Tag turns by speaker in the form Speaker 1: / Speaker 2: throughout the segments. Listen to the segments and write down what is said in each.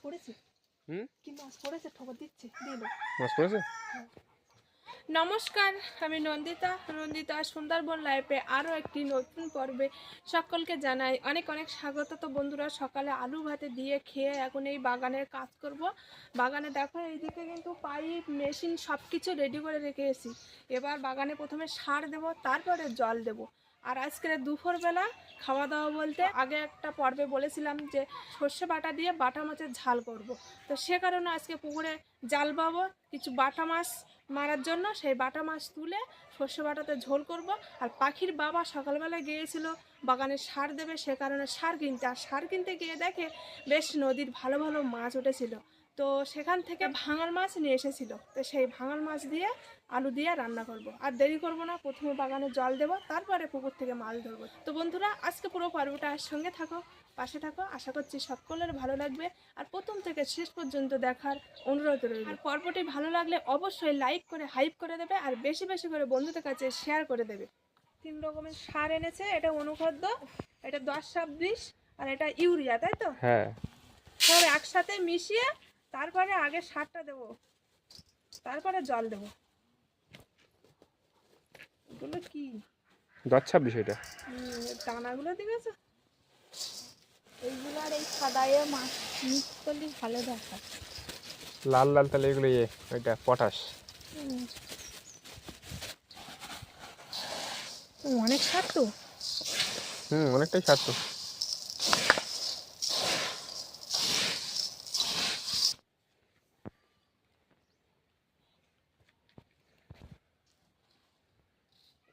Speaker 1: পড়েছে? কি মাছ পড়েছে? ঠোকর দিচ্ছে, দিল
Speaker 2: মাছ পড়েছে।
Speaker 1: নমস্কার, আমি নন্দিতা সুন্দরবন লাইফে আরও একটি নতুন পর্বে সকলকে জানাই অনেক অনেক স্বাগত। তো বন্ধুরা, সকালে আলু ভাতে দিয়ে খেয়ে এখন এই বাগানের কাজ করব। বাগানে দেখো এইদিকে কিন্তু পাইপ মেশিন সব কিছু রেডি করে রেখে এসেছি। এবার বাগানে প্রথমে সার দেব, তারপরে জল দেব। আর আজকের দুপুরবেলা খাওয়া দাওয়া বলতে আগে একটা পর্বে বলেছিলাম যে সর্ষে বাটা দিয়ে বাটা মাছের ঝাল করব। তো সে কারণে আজকে পুকুরে জাল পাবো কিছু বাটা মাছ মারার জন্য। সেই বাটা মাছ তুলে সর্ষে বাটাতে ঝোল করব। আর পাখির বাবা সকালবেলা গিয়েছিল বাগানে সার দেবে, সে কারণে সার কিনতে, আর সার কিনতে গিয়ে দেখে বেশ নদীর ভালো ভালো মাছ উঠেছিল। তো সেখান থেকে ভাঙাল মাছ নিয়ে এসেছিল। তো সেই ভাঙাল মাছ দিয়ে আলু দিয়ে রান্না করব। আর দেরি করব না, প্রথমে বাগানে জল দেব, তারপরে পুকুর থেকে মাছ ধরবো। তো বন্ধুরা, আজকে পুরো পর্বটা সঙ্গে থাকো, পাশে থাকো। আশা করছি সকলের ভালো লাগবে, আর প্রথম থেকে শেষ পর্যন্ত দেখার অনুরোধ রইল। আর পর্বটি ভালো লাগলে অবশ্যই লাইক করে হাইপ করে দেবে, আর বেশি বেশি করে বন্ধুদের কাছে শেয়ার করে দেবে। 3 রকমের সার এনেছে, এটা অনুখাদ্য, এটা 10-20, আর এটা ইউরিয়া, তাই তো?
Speaker 2: হ্যাঁ,
Speaker 1: সব একসাথে মিশিয়ে তারপরে আগে সারটা দেবো, তারপরে জল দেবো। এগুলো কি
Speaker 2: 10-26 এটা।
Speaker 1: দানাগুলো দেখেছো?
Speaker 3: এইগুলো আর এই সাদায় মাছ মিক্স করলে ভালো দেখায়।
Speaker 2: লাল লাল তাহলে এগুলো ওইটা পটাশ।
Speaker 1: অনেক সার তো।
Speaker 2: অনেকটাই সার তো।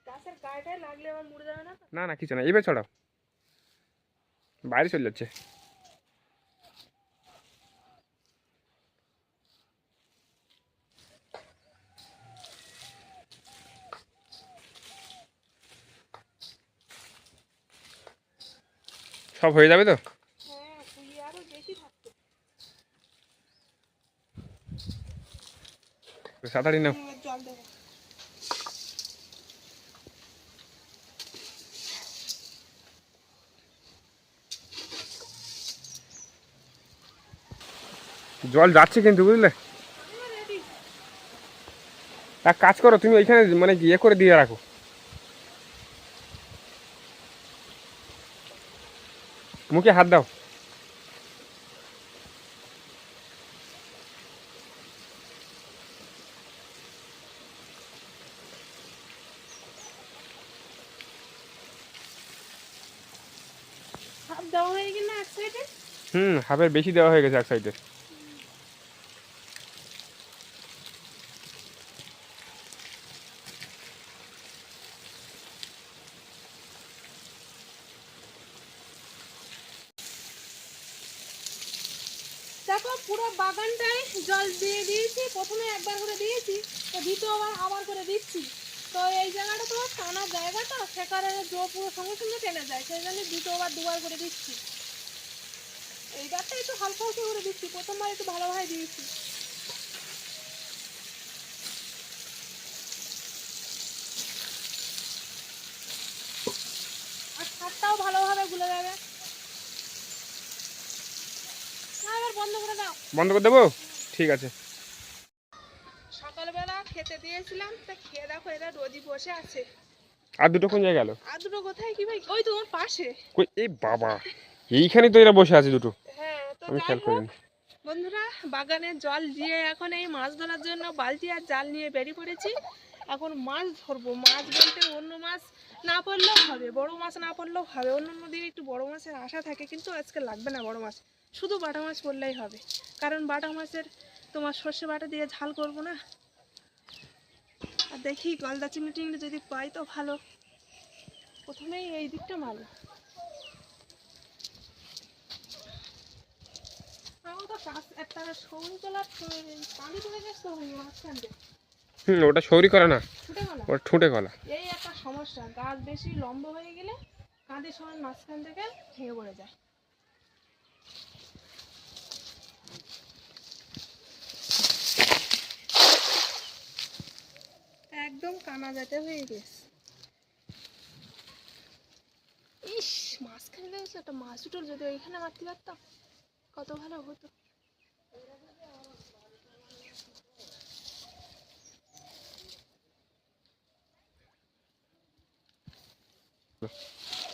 Speaker 1: গাছের গায়েটায় লাগলে আবার মরে যাবে না তো?
Speaker 2: না না, কিছু না, এবার ছড়াও, বাইরে চলে যাচ্ছে। সব হয়ে যাবে তো?
Speaker 1: হ্যাঁ, তুই আরো বেশি থাকতো।
Speaker 2: সাঁতারি নাও।
Speaker 1: জল দেবো।
Speaker 2: জল যাচ্ছে কিন্তু, বুঝলে? এক কাজ করো, তুমি ওইখানে মানে ইয়ে করে দিয়ে রাখো। মুখে হাত দাও।
Speaker 1: হাফ দেওয়া হয়ে গেল এক সাইডে।
Speaker 2: হাফের বেশি দেওয়া হয়ে গেছে এক সাইডে।
Speaker 1: দেখো পুরো বাগানটায় জল দিয়ে দিয়েছি, প্রথমে একবার করে দিয়েছি, তো দ্বিতীয়বার আবার করে দিচ্ছি। তো এই জায়গাটা তো টানা জায়গা, তো সে কারণে জল পুরো সঙ্গে সঙ্গে টেনে যায়, সেই জন্য দ্বিতীয়বার দুবার করে দিচ্ছি। এইবারটা একটু হালকা হালকা করে দিচ্ছি, প্রথমবার একটু ভালোভাবে দিয়েছি। আর সারটাও ভালোভাবে গুলে যাবে। না, এবার বন্ধ করে দাও।
Speaker 2: বন্ধ করে দেবো? ঠিক আছে।
Speaker 1: সকালবেলা খেতে দিয়েছিলাম, তা খেয়ে দেখো এরা রোজই বসে আছে।
Speaker 2: আর দুটো কোন জায়গায় গেল?
Speaker 1: আর দুটো কোথায় কি ভাই? ওই তোমার পাশে।
Speaker 2: কই, এই বাবা, এইখানেই তো এরা বসে আছে দুটো।
Speaker 1: হ্যাঁ, তো
Speaker 2: আমি
Speaker 1: যাই
Speaker 2: খেয়াল
Speaker 1: হোক
Speaker 2: করিনি।
Speaker 1: বন্ধুরা, বাগানে জল দিয়ে এখন এই মাছ ধরার জন্য বালতি আর জাল নিয়ে বেরিয়ে পড়েছি। এখন মাছ ধরবো। মাছ বলতে অন্য মাছ না পড়লেও হবে, বড় মাছ না পড়লেও হবে। অন্য অন্য দিন একটু বড় মাছের আশা থাকে, কিন্তু আজকে লাগবে না বড় মাছ, শুধু বাটা মাছ পড়লেই হবে। কারণ বাটা মাছের তোমার সর্ষে বাটা দিয়ে ঝাল করবো না। আর দেখি গলদা চিংড়ি টিংড়ি যদি পাই তো ভালো। প্রথমেই এই দিকটা মারো। আমার তো একটা সৌরি কলার পানি পড়ে গেছে মাঝখান দিয়ে।
Speaker 2: ওটা সৌরি কলা না,
Speaker 1: ছুটে গেল।
Speaker 2: ওটা ঠুঁটে কলা।
Speaker 1: এই একটা সমস্যা, গাছ বেশি লম্বা হয়ে গেলে কাঁধের সময় মাঝখান থেকে ভেঙে পড়ে যায়। একদম কানা যাতে হয়ে গেছে। ইস, মাঝখানে লেগেছে একটা মাছ উঠল, যদি ওইখানে মারতে পারতাম কত ভালো হতো।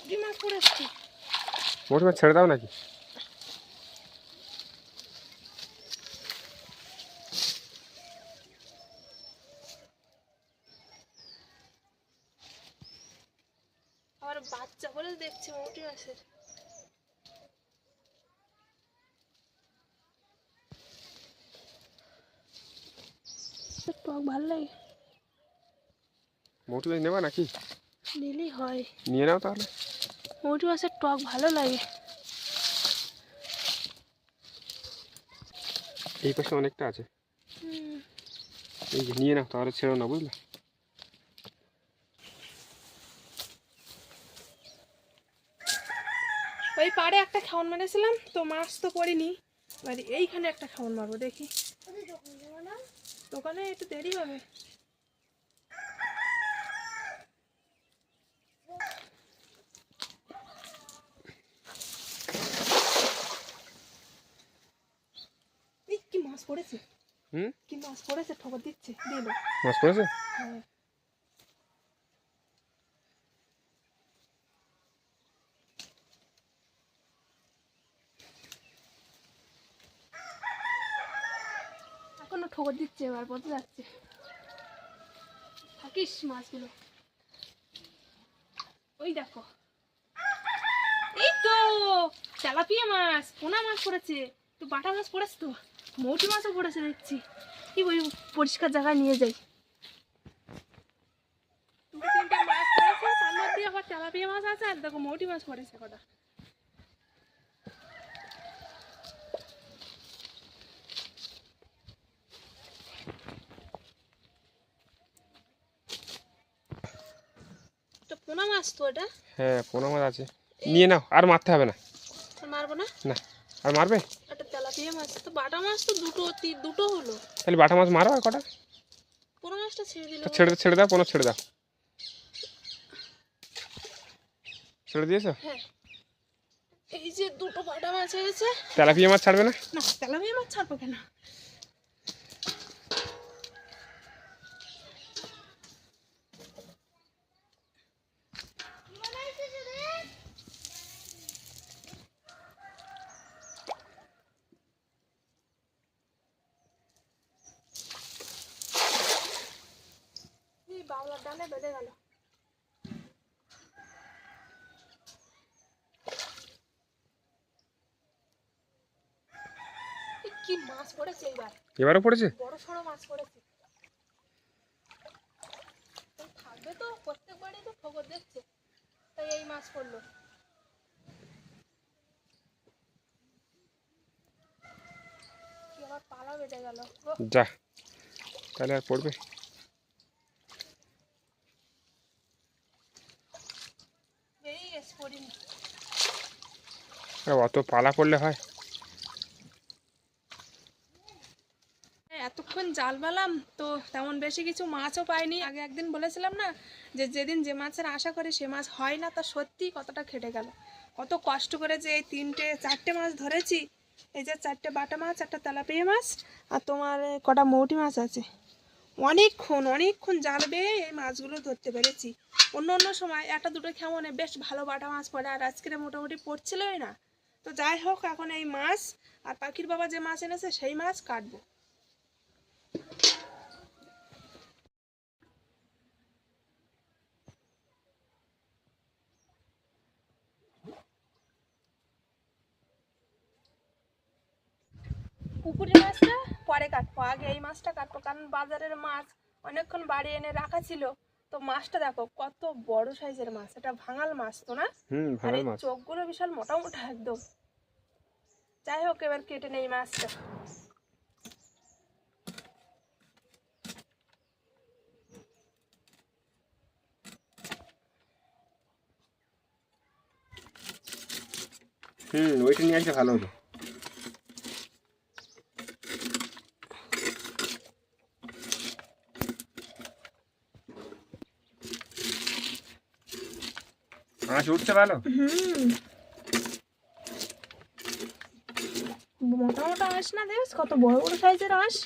Speaker 1: কি মাছ পড়ে এসছে?
Speaker 2: মোটি মাছ ছেড়ে দাও নাকি?
Speaker 1: আমার বাচ্চা বলে দেখছি মোটি মাছের। টক ভালো লাগে,
Speaker 2: মোটি মাছ নেবা নাকি?
Speaker 1: নিলেই হয়।
Speaker 2: নিয়ে নাও তাহলে।
Speaker 1: মোটি মাছের টক ভালো লাগে।
Speaker 2: এই পাশে অনেকটা আছে,
Speaker 1: হুম,
Speaker 2: এই যে নিয়ে নাও তাহলে, ছেড়ো না বুঝলে।
Speaker 1: ওই পাড়ে একটা খাওয়ান মেরেছিলাম তো, মাছ তো পড়িনি। এবার এইখানে একটা খাওয়ান মারবো, দেখি। দোকানে একটু দেরি হবে। এই কি মাছ পড়েছে, কি মাছ পড়েছে, ঠোকর দিচ্ছে, দিল।
Speaker 2: মাছ পড়েছে?
Speaker 1: হ্যাঁ, এখনো ঠোকর দিচ্ছে, এবার বলতে যাচ্ছে। থাকিস মাছগুলো, ওই দেখো, এই তো তেলাপিয়া মাছ, পোনা মাছ পড়েছে, তো বাটা মাছ পড়েছে, তো মৌটি মাছও পড়েছে দেখছি। কি ওই পরিষ্কার জায়গায় নিয়ে যাই। দুটো তিনটে মাছ পড়েছে, তার মধ্যে আবার তেলাপিয়া মাছ আছে, আর দেখো মৌটি মাছ পড়েছে কটা। এটা পোনা মাছ তো, এটা
Speaker 2: হ্যাঁ পোনা মাছ আছে, নিয়ে নাও, আর মারতে হবে না।
Speaker 1: আর মারবো না।
Speaker 2: না আর মারবে?
Speaker 1: এটা তেলাপিয়া মাছ তো, বাটা মাছ তো দুটো দুটো হলো।
Speaker 2: তাহলে বাটা মাছ মারো আর কটা।
Speaker 1: পোনা মাছটা ছেড়ে দিল।
Speaker 2: ছেড়ে দাও, পোনা ছেড়ে দাও। ছেড়ে দিয়েছো?
Speaker 1: হ্যাঁ, এই যে দুটো বাটা মাছ হয়েছে।
Speaker 2: তেলাপিয়া মাছ ছাড়বে না?
Speaker 1: না, তেলাপিয়া মাছ ছাড়বো কেন। এই বাংলার ডালে বেঁধে গেল। কি মাছ পড়েছে
Speaker 2: এবারও পড়েছে?
Speaker 1: বড় সড়ো মাছ পড়েছে। থাকবে তো, প্রত্যেকবারই তো ঠোকর দিচ্ছে, তাই এই মাছ পড়লো। কি আবার পালা বেঁধে গেল।
Speaker 2: যা, তাহলে আর পড়বে?
Speaker 1: বেরিয়ে গেছে, পড়িনি।
Speaker 2: অত পালা পড়লে হয়?
Speaker 1: এতক্ষণ জাল বালাম তো তেমন বেশি কিছু মাছও পাইনি। আগে একদিন বলেছিলাম না যে যেদিন যে মাছের আশা করি সে মাছ হয় না, তা সত্যি কতটা খেটে গেল। কত কষ্ট করে যে এই 3-4টে মাছ ধরেছি। এই যে 4টে বাটা মাছ, একটা তেলাপিয়া মাছ, আর তোমার কটা মৌটি মাছ আছে। অনেকক্ষণ জাল বেয়ে এই মাছগুলো ধরতে পেরেছি। অন্য অন্য সময় একটা দুটো কেমন বেশ ভালো বাটা মাছ পড়ে, আর আজকের মোটামুটি পড়ছিলই না। তো যাই হোক, এখন এই মাছ আর পাখির বাবা যে মাছ এনেছে সেই মাছ কাটবো। পুকুরের মাছটা পরে কাটবো, আগে এই মাছটা কাটবো, কারণ বাজারের মাছ অনেকক্ষণ বাড়ি এনে রাখা ছিল। তো মাছটা দেখো কত বড় সাইজের মাছ, এটা ভাঙাল মাছ তো না? আর এই চোখগুলো বিশাল মোটা মোটা একদম। যাই হোক, এবার কেটে নেই মাছটা।
Speaker 2: ওইটা নিয়ে আসলে ভালো হতো। মাছ উঠছে ভালো।
Speaker 1: মোটা মোটা হাঁস না দেখ কত বড় বড় সাইজের হাঁস।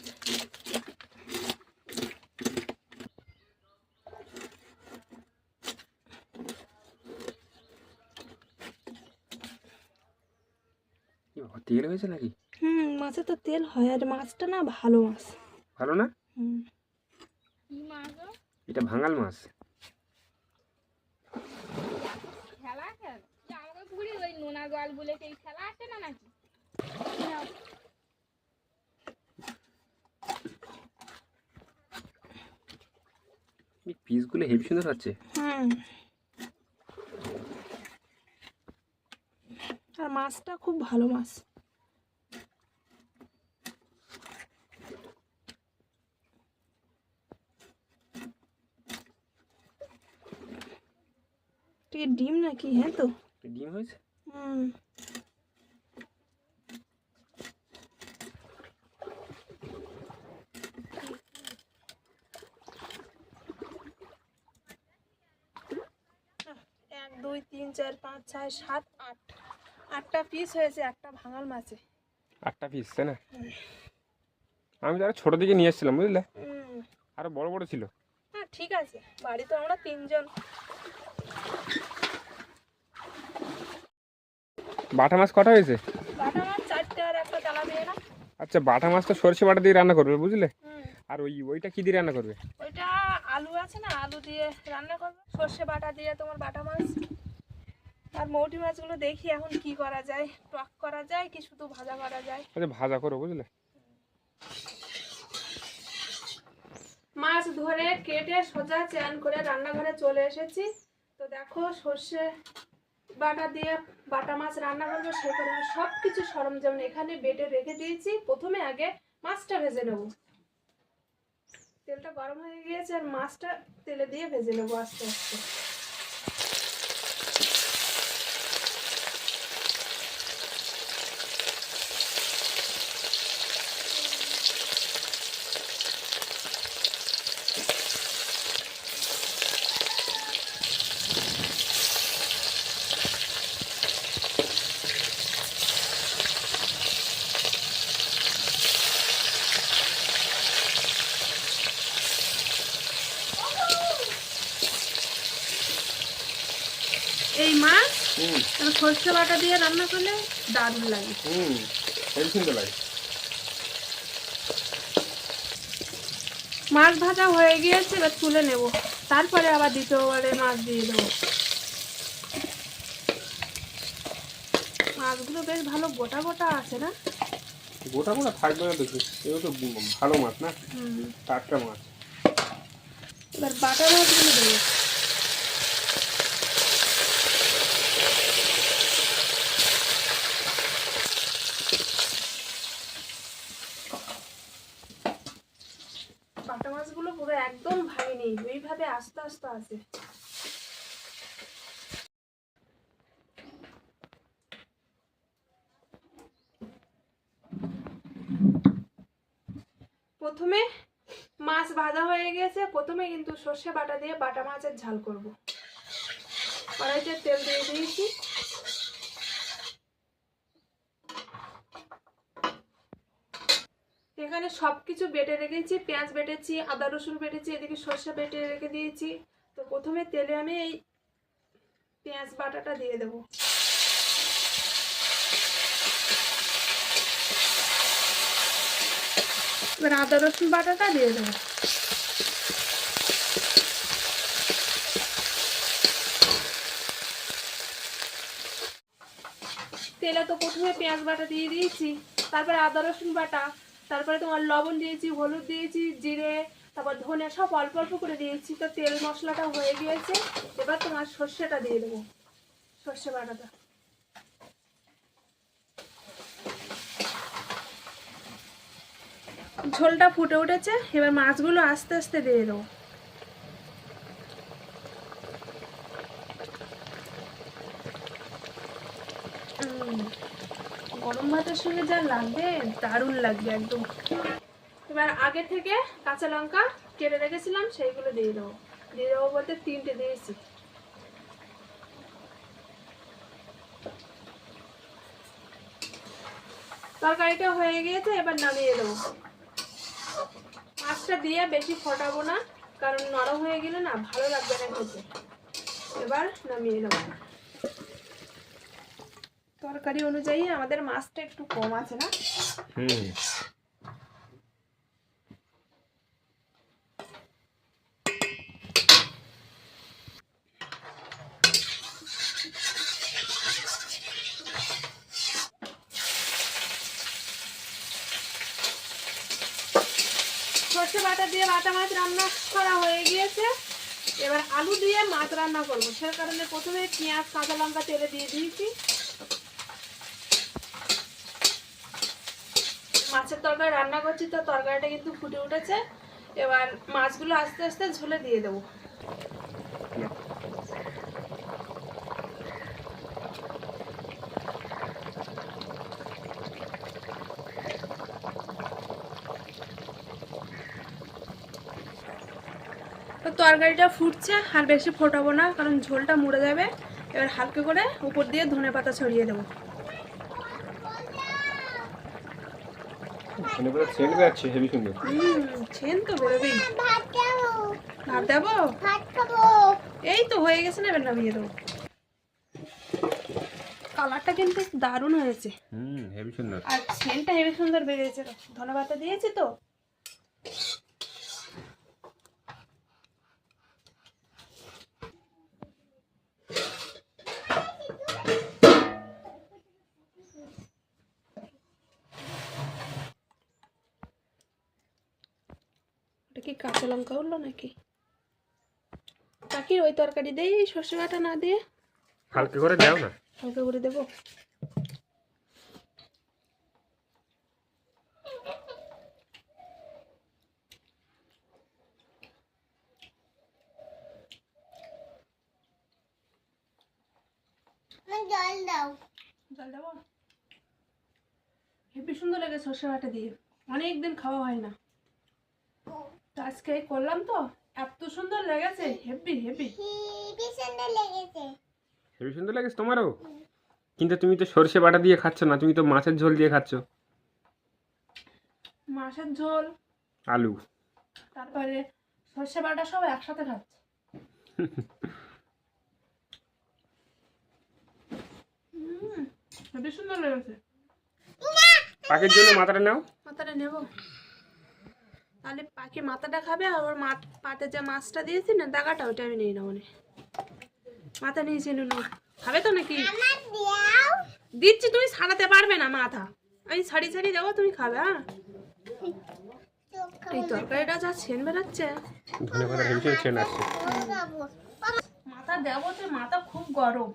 Speaker 2: তেল হয়েছে নাকি?
Speaker 1: মাছে তো তেল হয়, আর মাছটা না ভালো মাছ।
Speaker 2: ভালো না?
Speaker 3: কি মাছ গো?
Speaker 2: এটা ভাঙাল মাছ।
Speaker 3: খেলা খেল আমাকে পুকুরে ওই নোনা জল বলে সেই খেলা আছে না নাকি?
Speaker 2: পিসগুলো হেভি সুন্দর হচ্ছে।
Speaker 1: আর মাছটা খুব ভালো মাছ। ডিম নাকি? হ্যাঁ তো
Speaker 2: ডিম হয়েছে।
Speaker 1: এক দুই তিন চার পাঁচ ছয় সাত আট, 8টা পিস হয়েছে একটা ভাঙাল মাছে।
Speaker 2: 8টা পিস তাই না? আমি তারা ছোট দিকে নিয়ে এসেছিলাম বুঝলে, আরো বড় বড় ছিল।
Speaker 1: হ্যাঁ ঠিক আছে, বাড়ি তো আমরা 3 জন।
Speaker 2: বাটা মাছ কটা হয়েছে?
Speaker 1: বাটা মাছ 4টে আর একটা তেলাপিয়া না।
Speaker 2: আচ্ছা, বাটা মাছটা সরষে বাটা দিয়ে রান্না করবে বুঝলে। আর ওইটা কি দিয়ে রান্না করবে?
Speaker 1: ওইটা আলু আছে না, আলু দিয়ে রান্না করবে, সর্ষে বাটা দিয়ে তোমার বাটা মাছ। আর মৌটি মাছগুলো দেখি এখন কি করা যায়, টক করা যায় কি শুধু ভাজা করা যায়।
Speaker 2: আচ্ছা, ভাজা করো বুঝলে।
Speaker 1: মাছ ধরে কেটে সোজা চান করে রান্নাঘরে চলে এসেছি। তো দেখো সর্ষে বাটা দিয়ে বাটা মাছ রান্না করবো, সে কারণে সব কিছু সরঞ্জাম এখানে বেটে রেখে দিয়েছি। প্রথমে আগে মাছটা ভেজে নেব। তেলটা গরম হয়ে গিয়েছে আর মাছটা তেলে দিয়ে ভেজে নেবো আস্তে আস্তে। এই মাছ সর্ষে বাটা দিয়ে রান্না করলে দারুণ লাগে।
Speaker 2: হেভি সুন্দর লাগে।
Speaker 1: মাছ ভাজা হয়ে গিয়েছে, এবার তুলে নেব, তারপরে আবার দ্বিতীয়বারে মাছ দিয়ে দেবো। মাছগুলো বেশ ভালো গোটা গোটা আছে না?
Speaker 2: গোটা গোটা থাকবে না দেখি, এগুলো তো ভালো মাছ না, টাটকা মাছ।
Speaker 1: এবার বাটা মাছগুলো দেবো। বাটা মাছগুলো পুরো একদম ভাঙেনি, ওইভাবে আস্তে আস্তে আছে। প্রথমে মাছ ভাজা হয়ে গেছে, প্রথমে কিন্তু সর্ষে বাটা দিয়ে বাটা মাছের ঝাল করব। কড়াইতে তেল দিয়ে দিয়েছি। এখানে সবকিছু বেটে রেখেছি, পেঁয়াজ বেটেছি, আদা রসুন বেটেছি, এদিকে সর্ষে বেটে রেখে দিয়েছি। তো প্রথমে তেলে আমি এই পেঁয়াজ বাটাটা দিয়ে দেবো। এবার আদা রসুন বাটাটা দিয়ে দেবো। তেলে তো প্রথমে পেঁয়াজ বাটা দিয়ে দিয়েছি, তারপরে আদা রসুন বাটা, তারপরে তোমার লবণ দিয়েছি, হলুদ দিয়েছি, জিরে, তারপর ধনে সব অল্প অল্প করে দিয়েছি। তো তেল মশলাটা হয়ে গিয়েছে, এবার তোমার সর্ষেটা দিয়ে দেবো, সর্ষে বাটাটা। ঝোলটা ফুটে উঠেছে, এবার মাছগুলো আস্তে আস্তে দিয়ে দেবো। গরম ভাতের সঙ্গে যা লাগবে, দারুণ লাগবে একদম। এবার আগে থেকে কাঁচা লঙ্কা কেটে রেখেছিলাম, সেইগুলো দিয়ে দেবো। দিয়ে দেবো বলতে 3টে দিয়েছি। তরকারিটা হয়ে গিয়েছে, এবার নামিয়ে দেবো। মাছটা দিয়ে বেশি ফোটাবো না, কারণ নরম হয়ে গেলে না ভালো লাগবে না খেতে। এবার নামিয়ে দেবো। তরকারি অনুযায়ী আমাদের মাছটা একটু কম আছে না?
Speaker 2: হুম।
Speaker 1: সর্ষে বাটা দিয়ে বাটা মাছ রান্না করা হয়ে গিয়েছে। এবার আলু দিয়ে মাছ রান্না করবো, সে কারণে প্রথমে পেঁয়াজ কাঁচা লঙ্কা তেলে দিয়ে দিয়েছি। মাছের তরকারি রান্না করছি, তো তরকারিটা কিন্তু ফুটে উঠেছে। এবার মাছগুলো আস্তে আস্তে ঝোলে দিয়ে দেবো। তো তরকারিটা ফুটছে, আর বেশি ফোটাবো না কারণ ঝোলটা মুড়ে যাবে। এবার হালকা করে উপর দিয়ে ধনেপাতা ছড়িয়ে দেবো।
Speaker 2: ধনেপাতা সেন্ট বেরোচ্ছে, হেভি সুন্দর।
Speaker 1: ছেন তো বেরোবেই। ভাত দেবো? এই তো হয়ে গেছে না, এবার নামিয়ে দেবো। কালারটা কিন্তু দারুণ হয়েছে,
Speaker 2: হেভি সুন্দর।
Speaker 1: আর সেন্টটা হেভি সুন্দর বেরিয়েছে। ধনেপাতা দিয়েছি তো। এটা কি কাঁচা লঙ্কা উঠলো নাকি? কাকির ওই তরকারি দেই সর্ষে বাটা না দিয়ে?
Speaker 2: হালকা করে দাও না।
Speaker 1: হালকা করে দেবো। জল দেবো। হেবি সুন্দর লাগে সর্ষে বাটা দিয়ে, অনেকদিন খাওয়া হয় না, তো আজকে করলাম তো এত সুন্দর লেগেছে। হেভি হেভি
Speaker 2: হেভি সুন্দর লাগেছে তোমারও, কিন্তু তুমি তো সরষে বাটা দিয়ে খাচ্ছ না, তুমি তো মাছের ঝোল দিয়ে খাচ্ছ।
Speaker 1: মাছের ঝোল,
Speaker 2: আলু,
Speaker 1: তারপরে সর্ষে বাটা সব একসাথে খাচ্ছে। হেবি সুন্দর লেগেছে।
Speaker 2: পাখির জন্য মাথাটা নাও।
Speaker 1: মাথাটা নেব, তাহলে পাখি মাথাটা খাবে, আর ওর পাতে যে মাছটা দিয়েছি না দাগাটা, ওটা আমি নিয়ে নেবো। মাথা নিয়েছি নুনু, খাবে তো নাকি? দিচ্ছি, তুমি ছাড়াতে পারবে না মাথা, আমি ছাড়ি ছাড়ি দেবো, তুমি খাবে। হ্যাঁ, এই তরকারিটা যা ছেন বেরোচ্ছে,
Speaker 2: ধনেপাতা হেভি সুন্দর সেন্ট আসছে।
Speaker 1: মাথা দেবো তো, মাথা খুব গরম,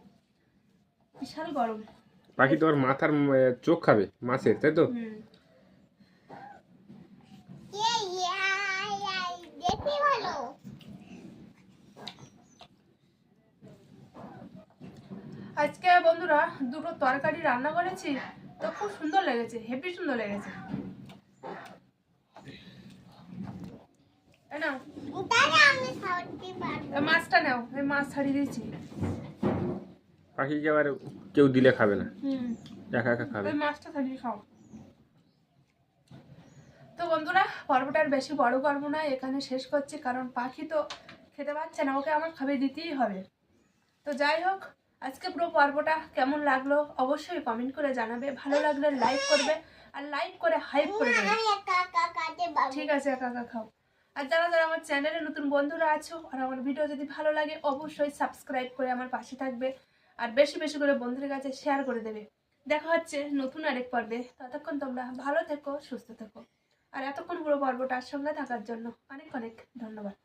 Speaker 1: বিশাল গরম।
Speaker 2: পাখি তোমার মাথার চোখ খাবে মাছের, তাই তো? আজকে বন্ধুরা দুটো তরকারি রান্না করেছি, তো খুব সুন্দর লেগেছে, হেভি সুন্দর লেগেছে। নাও মাছটা নাও, আমি মাছ ছাড়িয়ে দিয়েছি। পাখিকে আবার কেউ দিলে খাবে না, একা একা খাবে। ওই মাছটা ছাড়িয়ে খাও। তো বন্ধুরা পর্বটা আর বেশি বড় করবো না, এখানে শেষ করছি, কারণ পাখি তো খেতে পাচ্ছে না, ওকে আমার খাবে দিতেই হবে। তো যাই হোক, আজকে পুরো পর্বটা কেমন লাগলো অবশ্যই কমেন্ট করে জানাবে, ভালো লাগলে লাইক করবে, আর লাইক করে হাইপ করে দেবে। ঠিক আছে, একা একা খাও। আর যারা যারা আমার চ্যানেলে নতুন বন্ধুরা আছো, আর আমার ভিডিও যদি ভালো লাগে অবশ্যই সাবস্ক্রাইব করে আমার পাশে থাকবে, আর বেশি বেশি করে বন্ধুদের কাছে শেয়ার করে দেবে। দেখা হচ্ছে নতুন আরেক পর্বে, ততক্ষণ তোমরা ভালো থেকো, সুস্থ থেকো। আর এতক্ষণ পুরো পর্বটার সঙ্গে থাকার জন্য অনেক অনেক ধন্যবাদ।